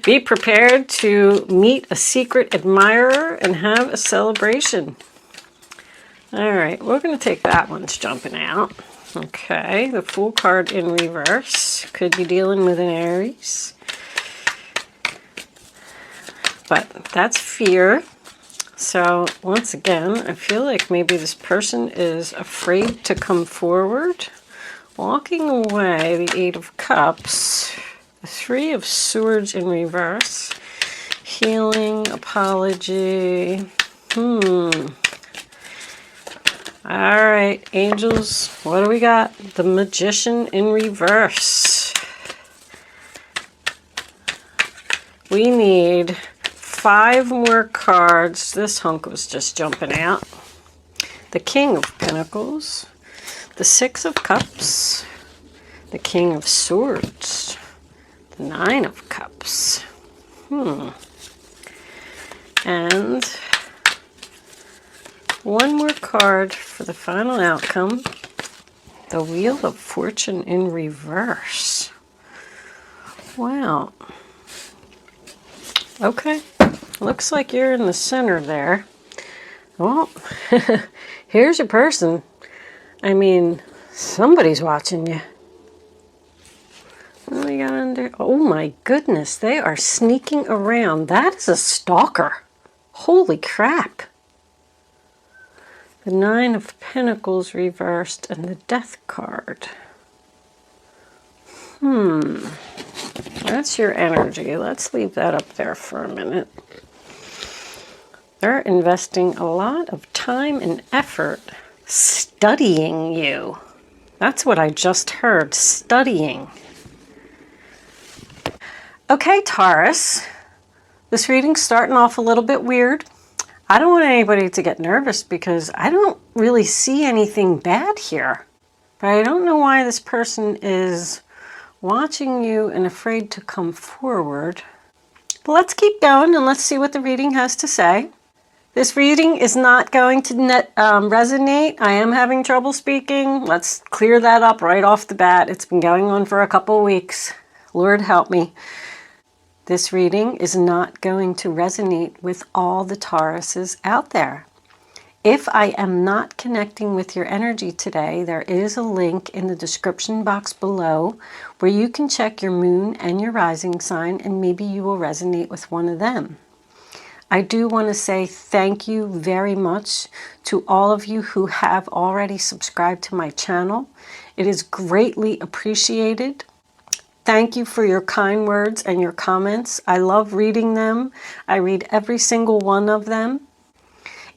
Be prepared to meet a secret admirer and have a celebration. All right, we're going to take that one's jumping out. Okay, the Fool card in reverse. Could be dealing with an Aries. But that's fear. So once again, I feel like maybe this person is afraid to come forward. Walking away, the Eight of Cups. The Three of Swords in reverse. Healing, apology. All right, angels, what do we got? The Magician in reverse. We need 5 more cards. This hunk was just jumping out. The King of Pentacles. The Six of Cups. The King of Swords. The Nine of Cups. And one more card for the final outcome. The Wheel of Fortune in reverse. Wow. Okay. Looks like you're in the center there. Well, here's your person. I mean, somebody's watching you. What do we got under? Oh my goodness, they are sneaking around. That is a stalker. Holy crap. The Nine of Pentacles reversed and the Death card. That's your energy. Let's leave that up there for a minute. They're investing a lot of time and effort studying you. That's what I just heard, studying. Okay, Taurus, this reading's starting off a little bit weird. I don't want anybody to get nervous because I don't really see anything bad here. But I don't know why this person is watching you and afraid to come forward. But let's keep going and let's see what the reading has to say. This reading is not going to resonate. I am having trouble speaking. Let's clear that up right off the bat. It's been going on for a couple of weeks. Lord help me. This reading is not going to resonate with all the Tauruses out there. If I am not connecting with your energy today, there is a link in the description box below where you can check your moon and your rising sign and maybe you will resonate with one of them. I do want to say thank you very much to all of you who have already subscribed to my channel. It is greatly appreciated. Thank you for your kind words and your comments. I love reading them. I read every single one of them.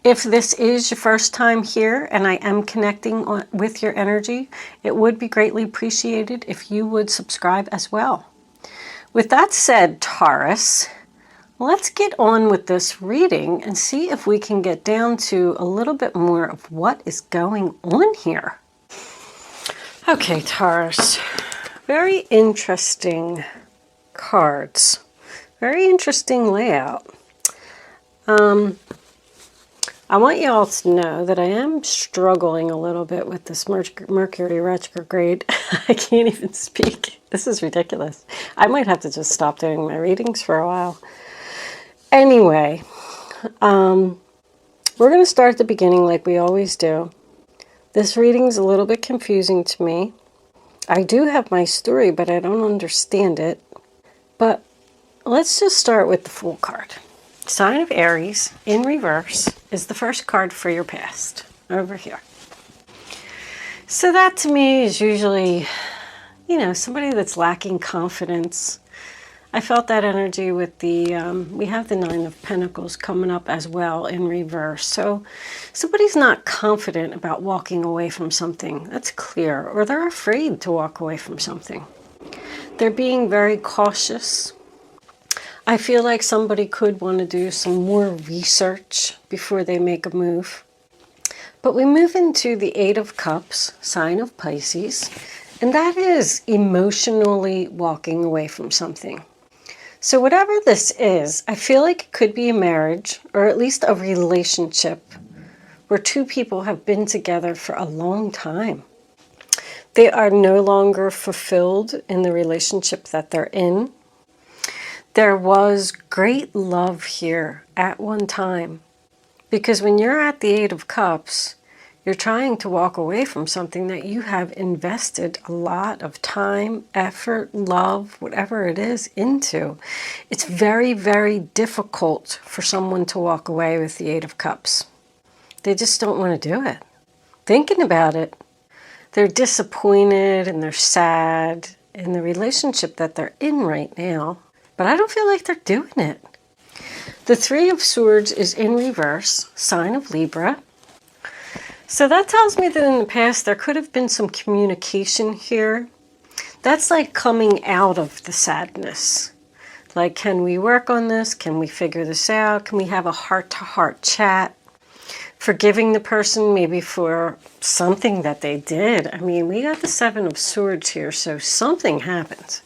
If this is your first time here and I am connecting with your energy, it would be greatly appreciated if you would subscribe as well. With that said, Taurus, let's get on with this reading and see if we can get down to a little bit more of what is going on here. Okay, Taurus. Very interesting cards. Very interesting layout. I want you all to know that I am struggling a little bit with this Mercury retrograde. I can't even speak. This is ridiculous. I might have to just stop doing my readings for a while. Anyway, we're going to start at the beginning like we always do. This reading is a little bit confusing to me. I do have my story, but I don't understand it. But let's just start with the Fool card. Sign of Aries in reverse is the first card for your past over here. So that to me is usually, somebody that's lacking confidence. I felt that energy with the, we have the Nine of Pentacles coming up as well in reverse. So somebody's not confident about walking away from something. That's clear. Or they're afraid to walk away from something. They're being very cautious. I feel like somebody could want to do some more research before they make a move. But we move into the Eight of Cups, sign of Pisces, and that is emotionally walking away from something. So whatever this is, I feel like it could be a marriage or at least a relationship where two people have been together for a long time. They are no longer fulfilled in the relationship that they're in. There was great love here at one time. Because when you're at the Eight of Cups, you're trying to walk away from something that you have invested a lot of time, effort, love, whatever it is, into. It's very, very difficult for someone to walk away with the Eight of Cups. They just don't want to do it. Thinking about it, they're disappointed and they're sad in the relationship that they're in right now. But I don't feel like they're doing it. The Three of Swords is in reverse, sign of Libra. So that tells me that in the past there could have been some communication here. That's like coming out of the sadness. Like, can we work on this? Can we figure this out? Can we have a heart-to-heart chat? Forgiving the person maybe for something that they did. I mean, we got the Seven of Swords here, so something happened.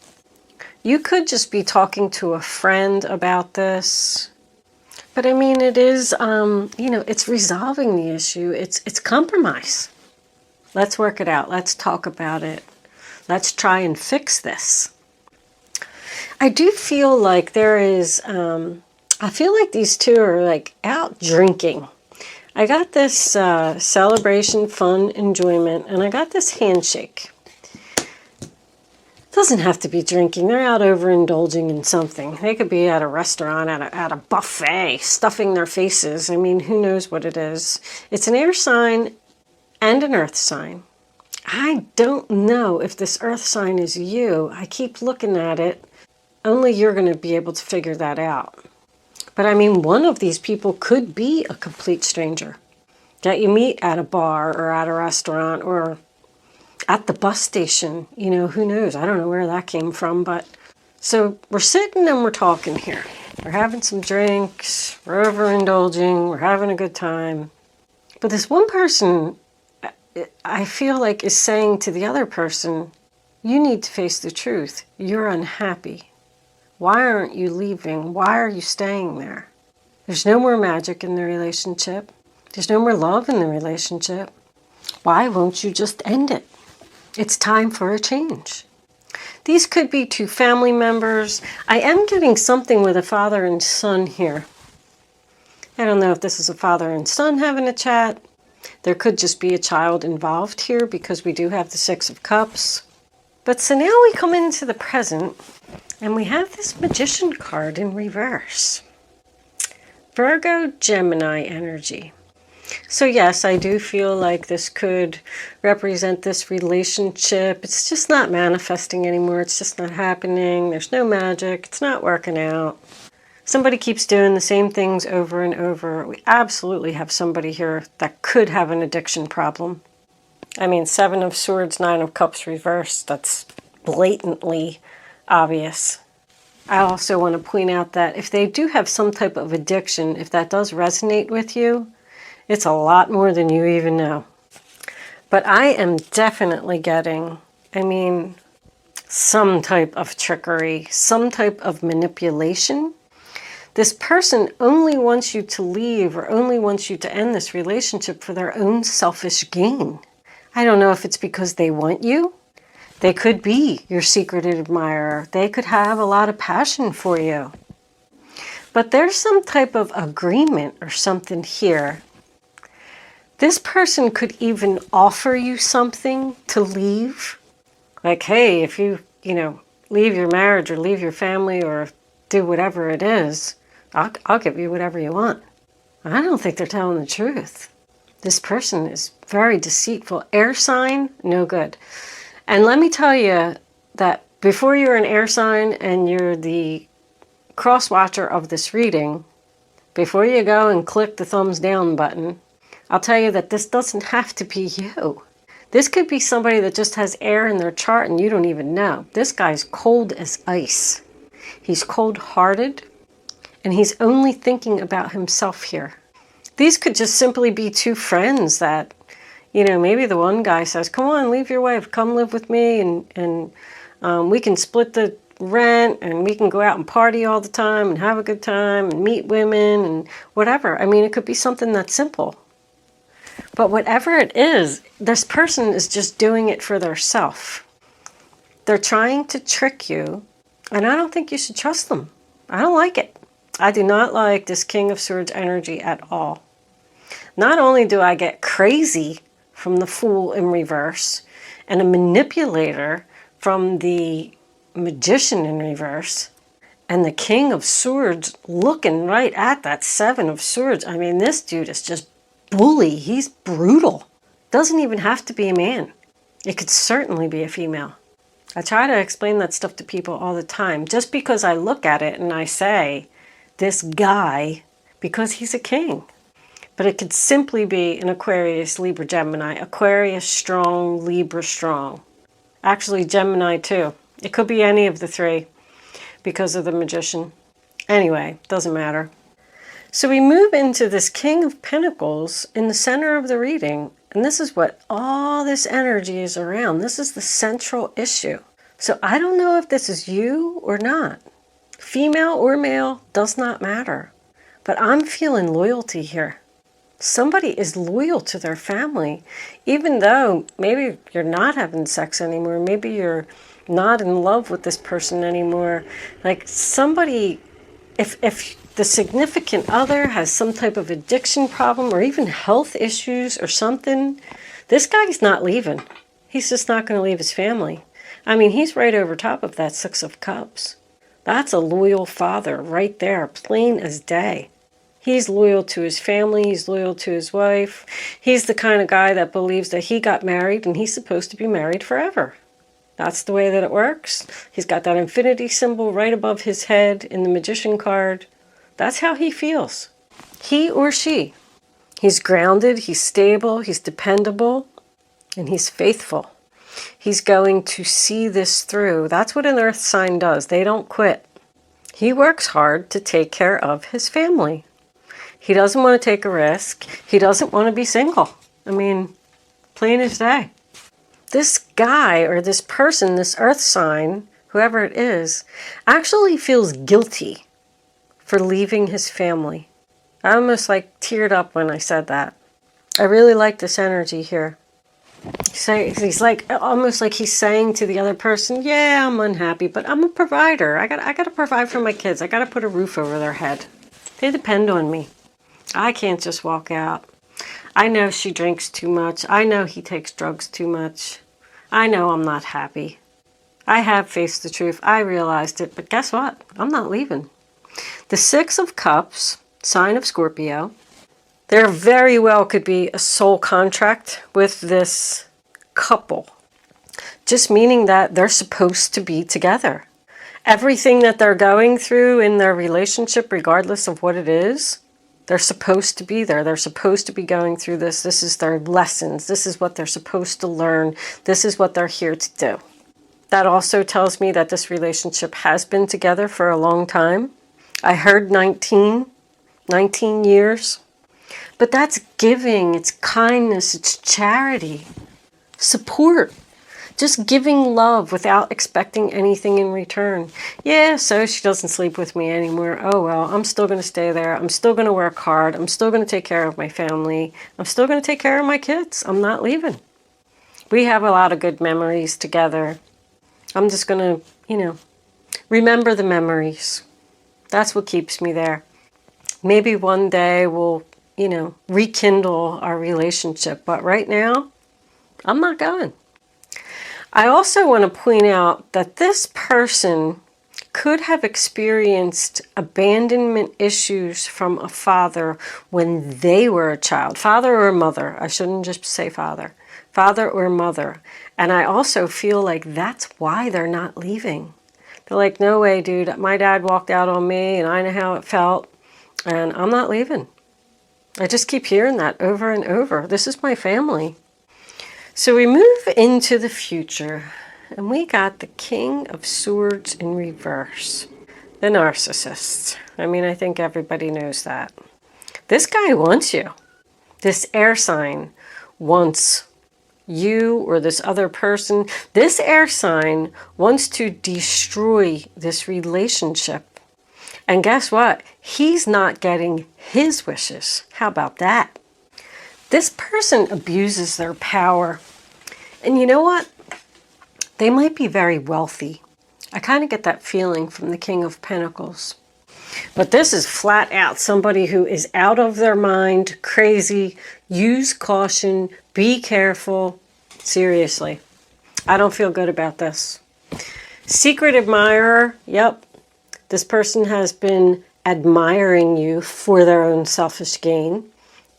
You could just be talking to a friend about this. But I mean, it is, it's resolving the issue. It's compromise. Let's work it out. Let's talk about it. Let's try and fix this. I do feel like there is, I feel like these two are like out drinking. I got this celebration, fun, enjoyment, and I got this handshake. Doesn't have to be drinking. They're out overindulging in something. They could be at a restaurant, at a buffet, stuffing their faces. I mean, who knows what it is. It's an air sign and an earth sign. I don't know if this earth sign is you. I keep looking at it. Only you're going to be able to figure that out. But I mean, one of these people could be a complete stranger that you meet at a bar or at a restaurant or at the bus station. You know, who knows? I don't know where that came from, but so we're sitting and we're talking here. We're having some drinks, we're overindulging, we're having a good time. But this one person, I feel like, is saying to the other person, you need to face the truth. You're unhappy. Why aren't you leaving? Why are you staying there? There's no more magic in the relationship. There's no more love in the relationship. Why won't you just end it? It's time for a change. These could be two family members. I am getting something with a father and son here. I don't know if this is a father and son having a chat. There could just be a child involved here because we do have the Six of Cups. But so now we come into the present and we have this Magician card in reverse. Virgo, Gemini energy. So yes, I do feel like this could represent this relationship. It's just not manifesting anymore. It's just not happening. There's no magic. It's not working out. Somebody keeps doing the same things over and over. We absolutely have somebody here that could have an addiction problem. I mean, Seven of Swords, Nine of Cups reversed. That's blatantly obvious. I also want to point out that if they do have some type of addiction, if that does resonate with you, it's a lot more than you even know. But I am definitely getting, some type of trickery, some type of manipulation. This person only wants you to leave or only wants you to end this relationship for their own selfish gain. I don't know if it's because they want you. They could be your secret admirer. They could have a lot of passion for you. But there's some type of agreement or something here. This person could even offer you something to leave. Like, hey, if you, leave your marriage or leave your family or do whatever it is, I'll give you whatever you want. I don't think they're telling the truth. This person is very deceitful. Air sign, no good. And let me tell you that before you're an air sign and you're the cross watcher of this reading, before you go and click the thumbs down button, I'll tell you that this doesn't have to be you. This could be somebody that just has air in their chart and you don't even know. This guy's cold as ice. He's cold-hearted and he's only thinking about himself here. These could just simply be two friends that, maybe the one guy says, come on, leave your wife, come live with me and we can split the rent and we can go out and party all the time and have a good time and meet women and whatever. It could be something that simple. But whatever it is, this person is just doing it for their self. They're trying to trick you, and I don't think you should trust them. I don't like it. I do not like this King of Swords energy at all. Not only do I get crazy from the Fool in reverse and a manipulator from the Magician in reverse, and the King of Swords looking right at that Seven of Swords. I mean, this dude is just bully. He's brutal. Doesn't even have to be a man. It could certainly be a female. I try to explain that stuff to people all the time. Just because I look at it and I say, this guy, because he's a king. But it could simply be an Aquarius, Libra, Gemini. Aquarius strong, Libra strong. Actually, Gemini too. It could be any of the three because of the Magician. Anyway, doesn't matter. So we move into this King of Pentacles in the center of the reading. And this is what all this energy is around. This is the central issue. So I don't know if this is you or not. Female or male does not matter. But I'm feeling loyalty here. Somebody is loyal to their family, even though maybe you're not having sex anymore. Maybe you're not in love with this person anymore. Like somebody, if the significant other has some type of addiction problem or even health issues or something, this guy's not leaving. He's just not going to leave his family. I mean, he's right over top of that Six of Cups. That's a loyal father right there, plain as day. He's loyal to his family. He's loyal to his wife. He's the kind of guy that believes that he got married and he's supposed to be married forever. That's the way that it works. He's got that infinity symbol right above his head in the Magician card. That's how he feels. He or she. He's grounded, he's stable, he's dependable, and he's faithful. He's going to see this through. That's what an earth sign does. They don't quit. He works hard to take care of his family. He doesn't want to take a risk. He doesn't want to be single. I mean, plain as day. This guy or this person, this earth sign, whoever it is, actually feels guilty for leaving his family. I almost like teared up when I said that. I really like this energy here. He's like, almost like he's saying to the other person, yeah, I'm unhappy, but I'm a provider. I got to provide for my kids. I got to put a roof over their head. They depend on me. I can't just walk out. I know she drinks too much. I know he takes drugs too much. I know I'm not happy. I have faced the truth. I realized it, but guess what? I'm not leaving. The Six of Cups, sign of Scorpio. There very well could be a soul contract with this couple. Just meaning that they're supposed to be together. Everything that they're going through in their relationship, regardless of what it is, they're supposed to be there. They're supposed to be going through this. This is their lessons. This is what they're supposed to learn. This is what they're here to do. That also tells me that this relationship has been together for a long time. I heard 19 years. But that's giving, it's kindness, it's charity, support. Just giving love without expecting anything in return. Yeah, so she doesn't sleep with me anymore. Oh well, I'm still going to stay there. I'm still going to work hard. I'm still going to take care of my family. I'm still going to take care of my kids. I'm not leaving. We have a lot of good memories together. I'm just going to, remember the memories. That's what keeps me there. Maybe one day we'll, rekindle our relationship. But right now, I'm not going. I also want to point out that this person could have experienced abandonment issues from a father when they were a child. Father or mother. I shouldn't just say father. Father or mother. And I also feel like that's why they're not leaving. They're like, no way, dude. My dad walked out on me and I know how it felt. And I'm not leaving. I just keep hearing that over and over. This is my family. So we move into the future, and we got the King of Swords in reverse. The narcissist. I mean, I think everybody knows that. This guy wants you. This air sign wants you or this other person. This air sign wants to destroy this relationship. And guess what? He's not getting his wishes. How about that? This person abuses their power. And you know what? They might be very wealthy. I kind of get that feeling from the King of Pentacles. But this is flat out somebody who is out of their mind, crazy. Use caution. Be careful. Seriously. I don't feel good about this. Secret admirer. Yep. This person has been admiring you for their own selfish gain.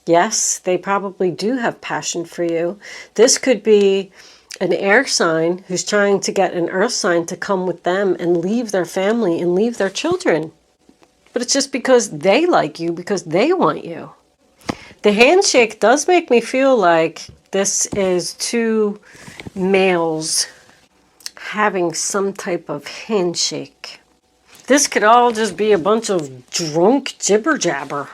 Yes, they probably do have passion for you. This could be an air sign who's trying to get an earth sign to come with them and leave their family and leave their children. But it's just because they like you, because they want you. The handshake does make me feel like this is two males having some type of handshake. This could all just be a bunch of drunk jibber jabber.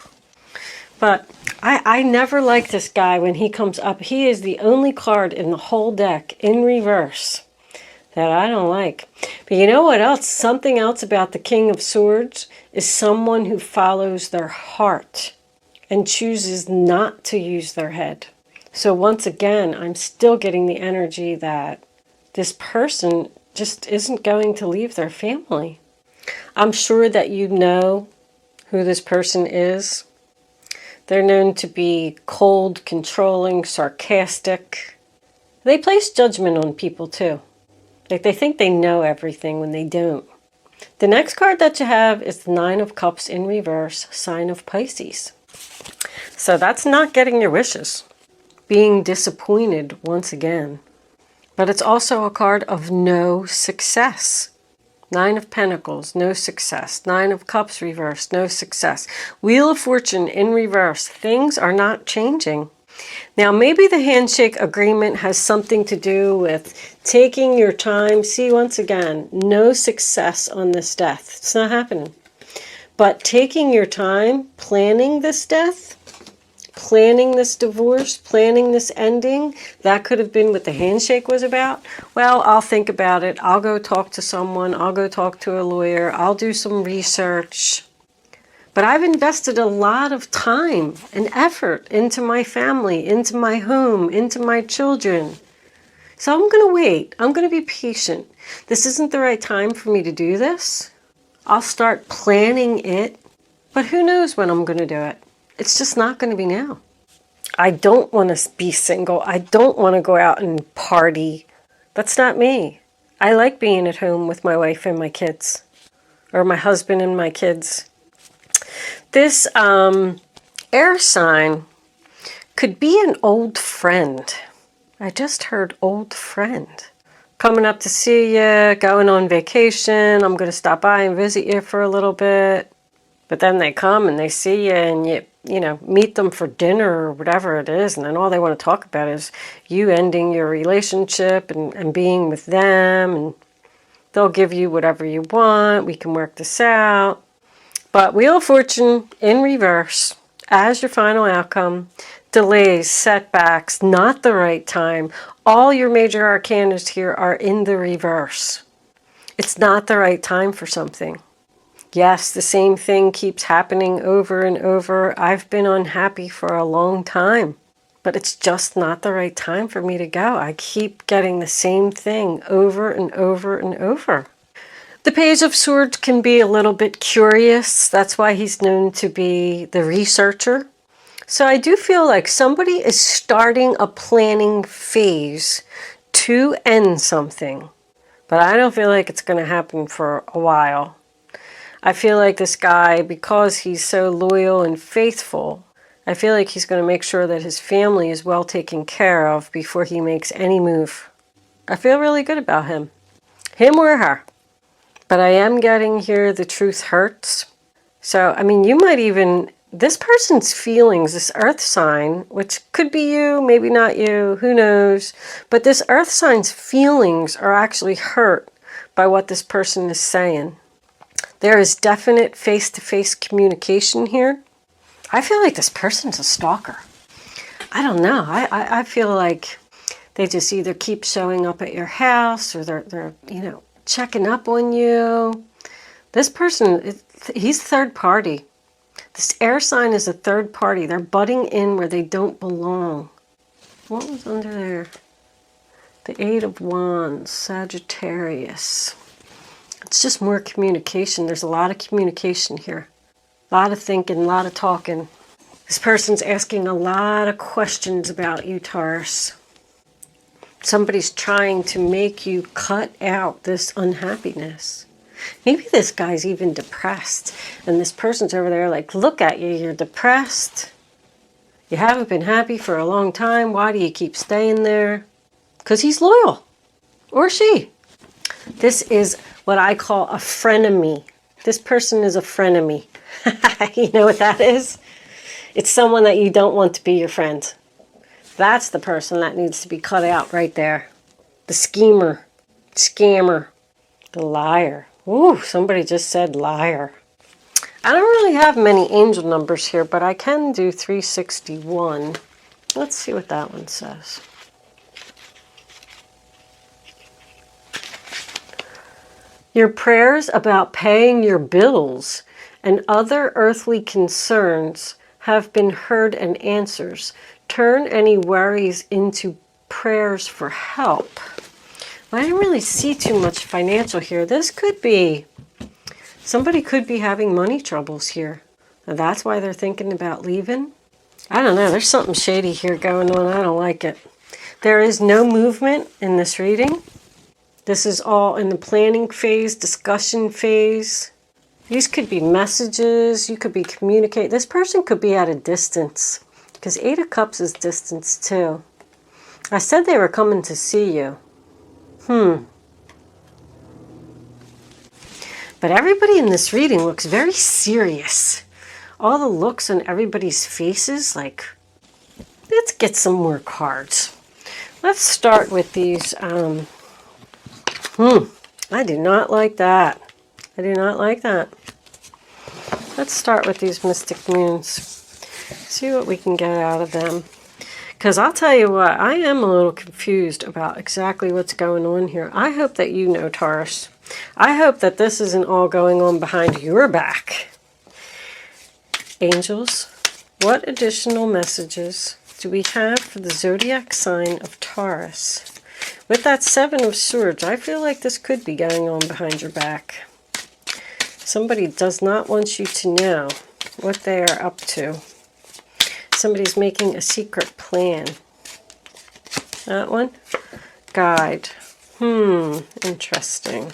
But I never like this guy when he comes up. He is the only card in the whole deck in reverse that I don't like. But you know what else? Something else about the King of Swords is someone who follows their heart and chooses not to use their head. So once again, I'm still getting the energy that this person just isn't going to leave their family. I'm sure that you know who this person is. They're known to be cold, controlling, sarcastic. They place judgment on people too. Like they think they know everything when they don't. The next card that you have is the Nine of Cups in reverse, sign of Pisces. So that's not getting your wishes. Being disappointed once again. But it's also a card of no success. Nine of Pentacles, no success. Nine of Cups reversed, no success. Wheel of Fortune in reverse. Things are not changing. Now, maybe the handshake agreement has something to do with taking your time. See, once again, no success on this death. It's not happening. But taking your time, planning this death, planning this divorce, planning this ending, that could have been what the handshake was about. Well, I'll think about it. I'll go talk to someone. I'll go talk to a lawyer. I'll do some research. But I've invested a lot of time and effort into my family, into my home, into my children. So I'm going to wait. I'm going to be patient. This isn't the right time for me to do this. I'll start planning it. But who knows when I'm going to do it? It's just not going to be now. I don't want to be single. I don't want to go out and party. That's not me. I like being at home with my wife and my kids. Or my husband and my kids. This air sign could be an old friend. I just heard old friend. Coming up to see you, going on vacation. I'm going to stop by and visit you for a little bit. But then they come and they see you and you know, meet them for dinner or whatever it is. And then all they want to talk about is you ending your relationship and being with them. And they'll give you whatever you want. We can work this out. But Wheel of Fortune in reverse as your final outcome. Delays, setbacks, not the right time. All your major arcanas here are in the reverse. It's not the right time for something. Yes, the same thing keeps happening over and over. I've been unhappy for a long time, but it's just not the right time for me to go. I keep getting the same thing over and over and over. The Page of Swords can be a little bit curious. That's why he's known to be the researcher. So I do feel like somebody is starting a planning phase to end something, but I don't feel like it's going to happen for a while. I feel like this guy, because he's so loyal and faithful, I feel like he's going to make sure that his family is well taken care of before he makes any move. I feel really good about him. Him or her. But I am getting here the truth hurts. So, I mean, you might even, this person's feelings, this earth sign, which could be you, maybe not you, who knows. But this earth sign's feelings are actually hurt by what this person is saying. There is definite face-to-face communication here. I feel like this person's a stalker. I don't know. I feel like they just either keep showing up at your house or they're you know, checking up on you. This person, he's third party. This air sign is a third party. They're butting in where they don't belong. What was under there? The Eight of Wands, Sagittarius. It's just more communication. There's a lot of communication here. A lot of thinking, a lot of talking. This person's asking a lot of questions about you, Taurus. Somebody's trying to make you cut out this unhappiness. Maybe this guy's even depressed. And this person's over there like, look at you, you're depressed. You haven't been happy for a long time. Why do you keep staying there? Because he's loyal. Or she. This is what I call a frenemy. This person is a frenemy. You know what that is? It's someone that you don't want to be your friend. That's the person that needs to be cut out right there. The schemer, scammer, the liar. Ooh, somebody just said liar. I don't really have many angel numbers here, but I can do 361. Let's see what that one says. Your prayers about paying your bills and other earthly concerns have been heard and answers. Turn any worries into prayers for help. Well, I didn't really see too much financial here. This could be, somebody could be having money troubles here. And that's why they're thinking about leaving. I don't know. There's something shady here going on. I don't like it. There is no movement in this reading. This is all in the planning phase, discussion phase. These could be messages. You could be communicating. This person could be at a distance. Because Eight of Cups is distance too. I said they were coming to see you. But everybody in this reading looks very serious. All the looks on everybody's faces, like, let's get some more cards. Let's start with these. I do not like that. I do not like that. Let's start with these Mystic Moons. See what we can get out of them. Because I'll tell you what, I am a little confused about exactly what's going on here. I hope that you know, Taurus. I hope that this isn't all going on behind your back. Angels, what additional messages do we have for the zodiac sign of Taurus? With that Seven of Swords, I feel like this could be going on behind your back. Somebody does not want you to know what they are up to. Somebody's making a secret plan. That one? Guide. Interesting.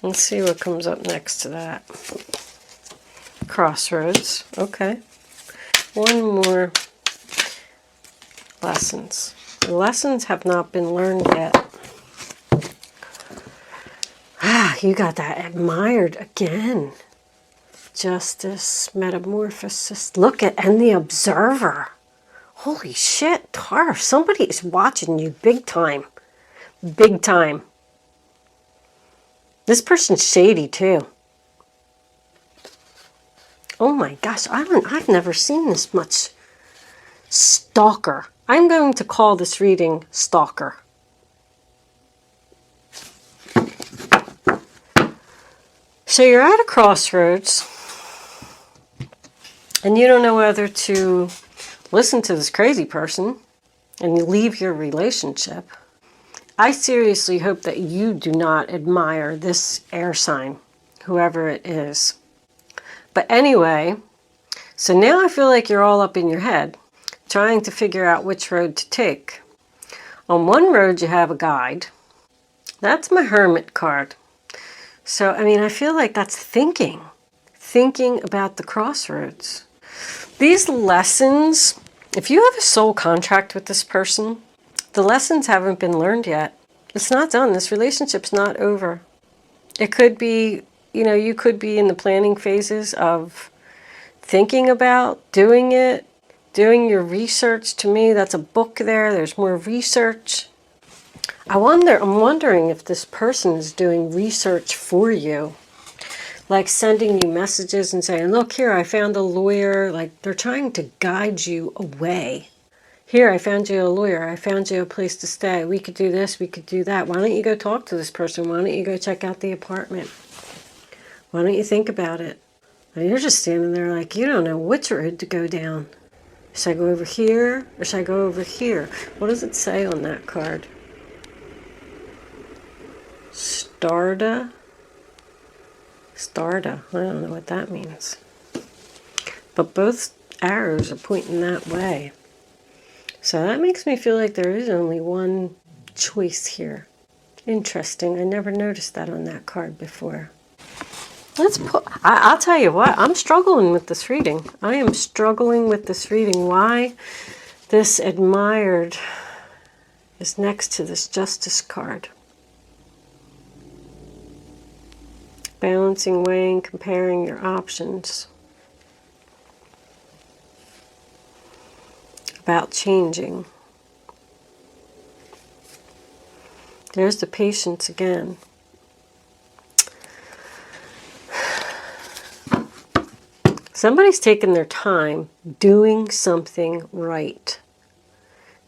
Let's see what comes up next to that. Crossroads. Okay. One more. Lessons. The lessons have not been learned yet. You got that admired again. Justice, metamorphosis. Look at, and the observer. Holy shit, Taurus. Somebody is watching you big time. Big time. This person's shady too. Oh my gosh, I've never seen this much. Stalker. I'm going to call this reading Stalker. So you're at a crossroads and you don't know whether to listen to this crazy person and leave your relationship. I seriously hope that you do not admire this air sign, whoever it is. But anyway, so now I feel like you're all up in your head, trying to figure out which road to take. On one road you have a guide. That's my Hermit card. So, I mean, I feel like that's thinking about the crossroads. These lessons, if you have a soul contract with this person, the lessons haven't been learned yet. It's not done. This relationship's not over. It could be, you could be in the planning phases of thinking about doing it, doing your research. To me, that's a book there. There's more research. I'm wondering if this person is doing research for you. Like sending you messages and saying, look here, I found a lawyer. Like they're trying to guide you away. Here, I found you a lawyer. I found you a place to stay. We could do this. We could do that. Why don't you go talk to this person? Why don't you go check out the apartment? Why don't you think about it? And you're just standing there like you don't know which road to go down. Should I go over here or should I go over here? What does it say on that card? Starda? Starda. I don't know what that means. But both arrows are pointing that way. So that makes me feel like there is only one choice here. Interesting. I never noticed that on that card before. I'll tell you what, I'm struggling with this reading. I am struggling with this reading. Why this admired is next to this Justice card. Balancing, weighing, comparing your options. About changing. There's the patience again. Somebody's taking their time doing something right.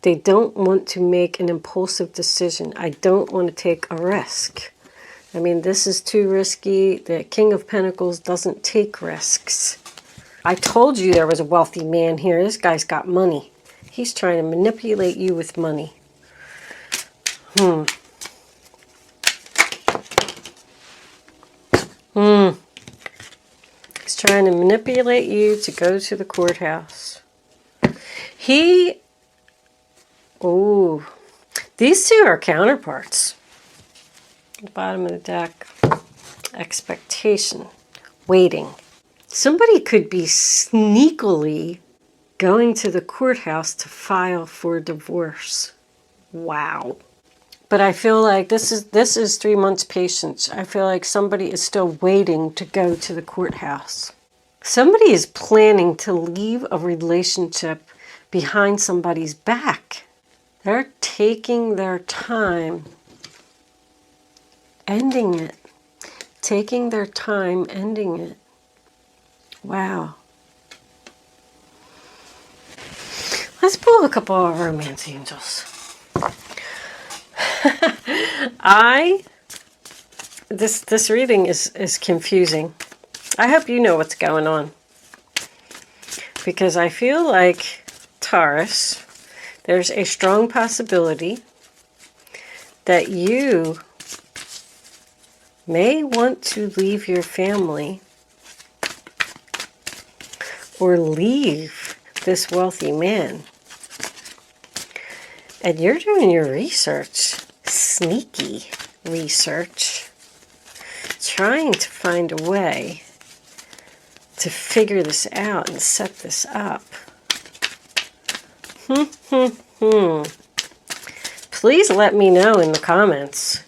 They don't want to make an impulsive decision. I don't want to take a risk. I mean, this is too risky. The King of Pentacles doesn't take risks. I told you there was a wealthy man here. This guy's got money. He's trying to manipulate you with money. He's trying to manipulate you to go to the courthouse. These two are counterparts. At the bottom of the deck, expectation, waiting. Somebody could be sneakily going to the courthouse to file for divorce. Wow. But I feel like this is 3 months patience. I feel like somebody is still waiting to go to the courthouse. Somebody is planning to leave a relationship behind somebody's back. They're taking their time ending it. Taking their time ending it. Wow. Let's pull a couple of romance angels. This reading is confusing. I hope you know what's going on. Because I feel like Taurus, there's a strong possibility that you may want to leave your family or leave this wealthy man. And you're doing your research, sneaky research, trying to find a way to figure this out and set this up. Please let me know in the comments.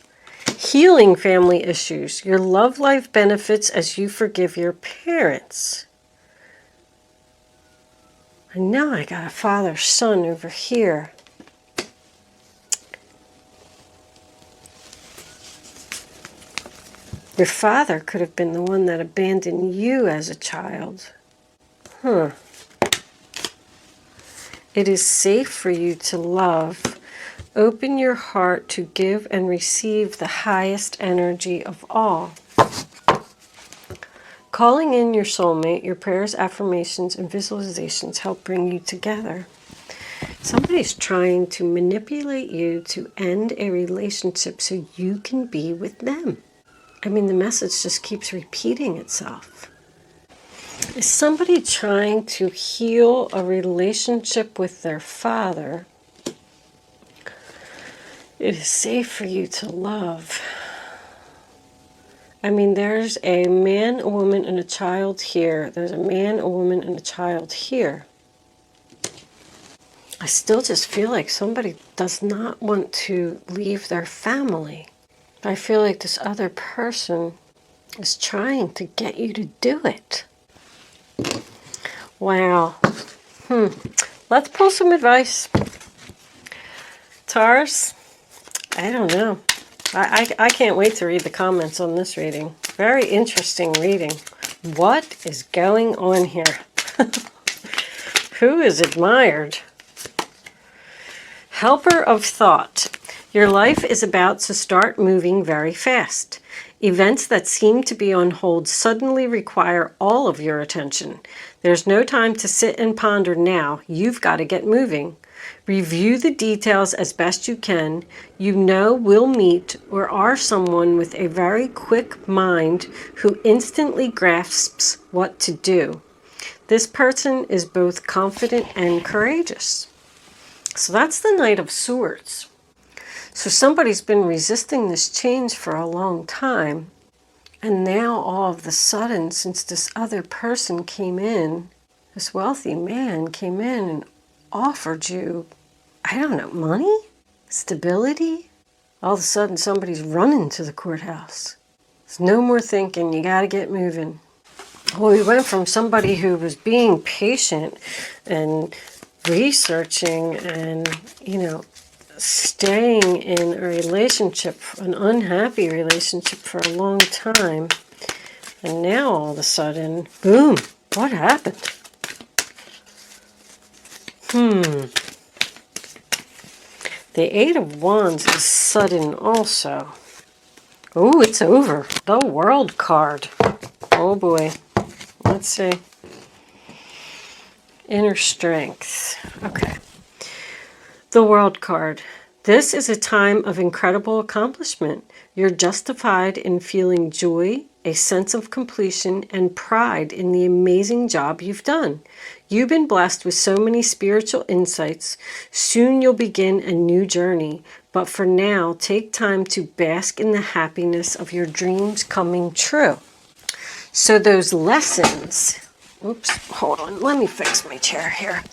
Healing family issues. Your love life benefits as you forgive your parents. I know I got a father-son over here. Your father could have been the one that abandoned you as a child. It is safe for you to love. Open your heart to give and receive the highest energy of all. Calling in your soulmate, your prayers, affirmations, and visualizations help bring you together. Somebody's trying to manipulate you to end a relationship so you can be with them. I mean, the message just keeps repeating itself. Is somebody trying to heal a relationship with their father? It is safe for you to love. I mean, there's a man, a woman, and a child here. There's a man, a woman, and a child here. I still just feel like somebody does not want to leave their family. I feel like this other person is trying to get you to do it. Wow. Let's pull some advice. Taurus, I don't know. I can't wait to read the comments on this reading. Very interesting reading. What is going on here? Who is admired? Helper of thought. Your life is about to start moving very fast. Events that seem to be on hold suddenly require all of your attention. There's no time to sit and ponder now. You've got to get moving. Review the details as best you can. You know will meet or are someone with a very quick mind who instantly grasps what to do. This person is both confident and courageous. So that's the Knight of Swords. So somebody's been resisting this change for a long time. And now all of a sudden, since this other person came in, this wealthy man came in and offered you, I don't know, money? Stability? All of a sudden somebody's running to the courthouse. There's no more thinking, you got to get moving. Well, we went from somebody who was being patient and researching and, staying in a relationship, an unhappy relationship for a long time. And now all of a sudden, boom, what happened? The Eight of Wands is sudden also. Oh, it's over. The World card. Oh boy. Let's see. Inner strength. Okay. The World card. This is a time of incredible accomplishment. You're justified in feeling joy, a sense of completion, and pride in the amazing job you've done. You've been blessed with so many spiritual insights. Soon you'll begin a new journey. But for now, take time to bask in the happiness of your dreams coming true. So those lessons, oops, hold on, let me fix my chair here.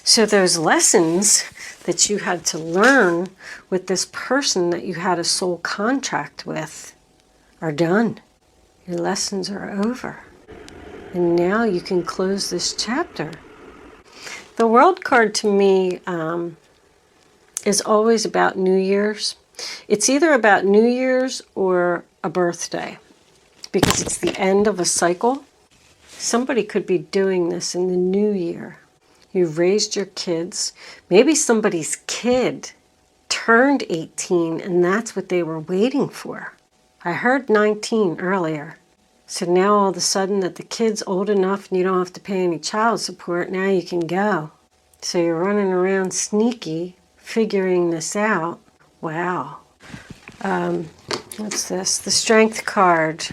So those lessons that you had to learn with this person that you had a soul contract with are done. Your lessons are over. And now you can close this chapter. The World card to me is always about New Year's. It's either about New Year's or a birthday because it's the end of a cycle. Somebody could be doing this in the new year. You've raised your kids. Maybe somebody's kid turned 18 and that's what they were waiting for. I heard 19 earlier. So now all of a sudden that the kid's old enough and you don't have to pay any child support, now you can go. So you're running around sneaky, figuring this out. Wow. What's this? The Strength card.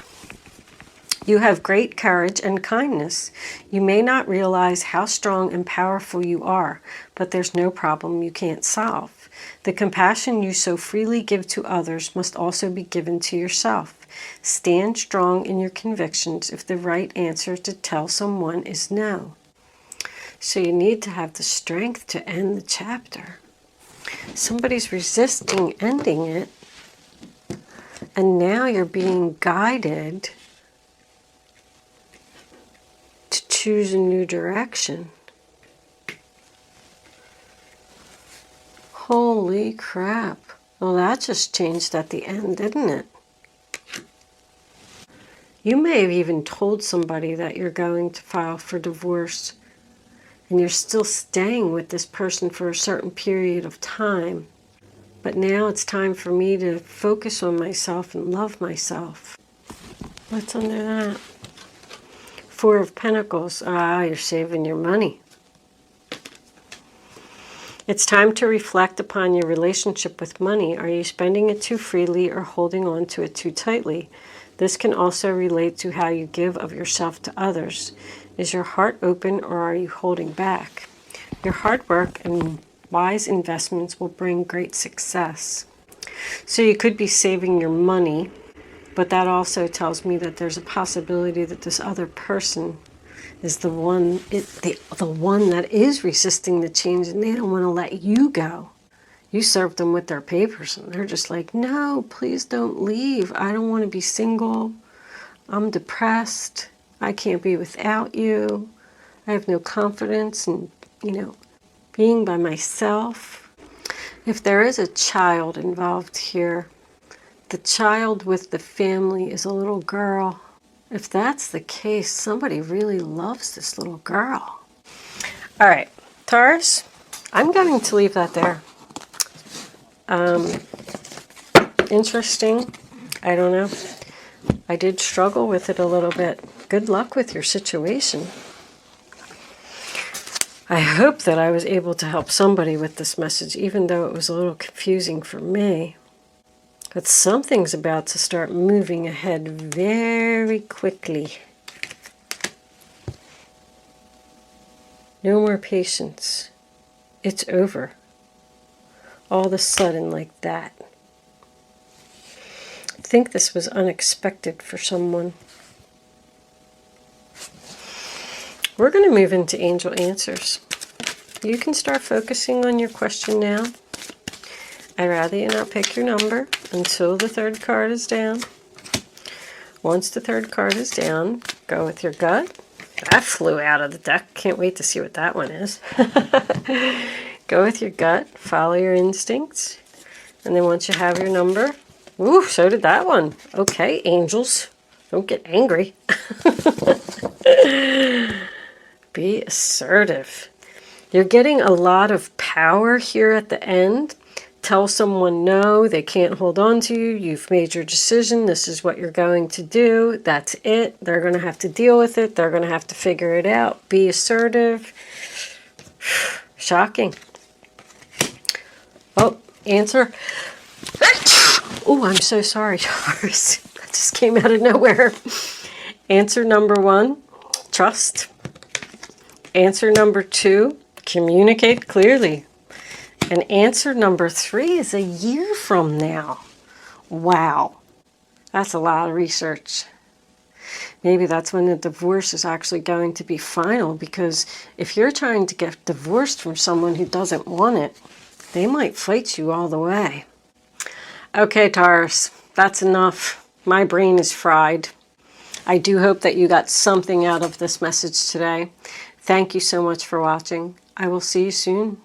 You have great courage and kindness. You may not realize how strong and powerful you are, but there's no problem you can't solve. The compassion you so freely give to others must also be given to yourself. Stand strong in your convictions if the right answer to tell someone is no. So you need to have the strength to end the chapter. Somebody's resisting ending it, and now you're being guided to choose a new direction. Holy crap. Well, that just changed at the end, didn't it? You may have even told somebody that you're going to file for divorce and you're still staying with this person for a certain period of time. But now it's time for me to focus on myself and love myself. What's under that? Four of Pentacles. Ah, you're saving your money. It's time to reflect upon your relationship with money. Are you spending it too freely or holding on to it too tightly? This can also relate to how you give of yourself to others. Is your heart open or are you holding back? Your hard work and wise investments will bring great success. So you could be saving your money, but that also tells me that there's a possibility that this other person is the one that is resisting the change and they don't want to let you go. You served them with their papers and they're just like, no, please don't leave. I don't want to be single. I'm depressed. I can't be without you. I have no confidence in, being by myself. If there is a child involved here, the child with the family is a little girl. If that's the case, somebody really loves this little girl. All right, Taurus, I'm going to leave that there. Interesting. I don't know. I did struggle with it a little bit. Good luck with your situation. I hope that I was able to help somebody with this message, even though it was a little confusing for me. But something's about to start moving ahead very quickly. No more patience. It's over. All of a sudden, like that. I think this was unexpected for someone. We're going to move into angel answers. You can start focusing on your question now. I'd rather you not pick your number until the third card is down. Once the third card is down, go with your gut. That flew out of the deck. Can't wait to see what that one is. Go with your gut. Follow your instincts. And then once you have your number... Ooh, so did that one. Okay, angels. Don't get angry. Be assertive. You're getting a lot of power here at the end. Tell someone no, they can't hold on to you. You've made your decision. This is what you're going to do. That's it. They're going to have to deal with it. They're going to have to figure it out. Be assertive. Shocking. Oh, answer. Oh, I'm so sorry, Taurus. That just came out of nowhere. Answer number 1, trust. Answer number 2, communicate clearly. And answer number 3 is a year from now. Wow. That's a lot of research. Maybe that's when the divorce is actually going to be final, because if you're trying to get divorced from someone who doesn't want it, they might fight you all the way. Okay, Taurus, that's enough. My brain is fried. I do hope that you got something out of this message today. Thank you so much for watching. I will see you soon.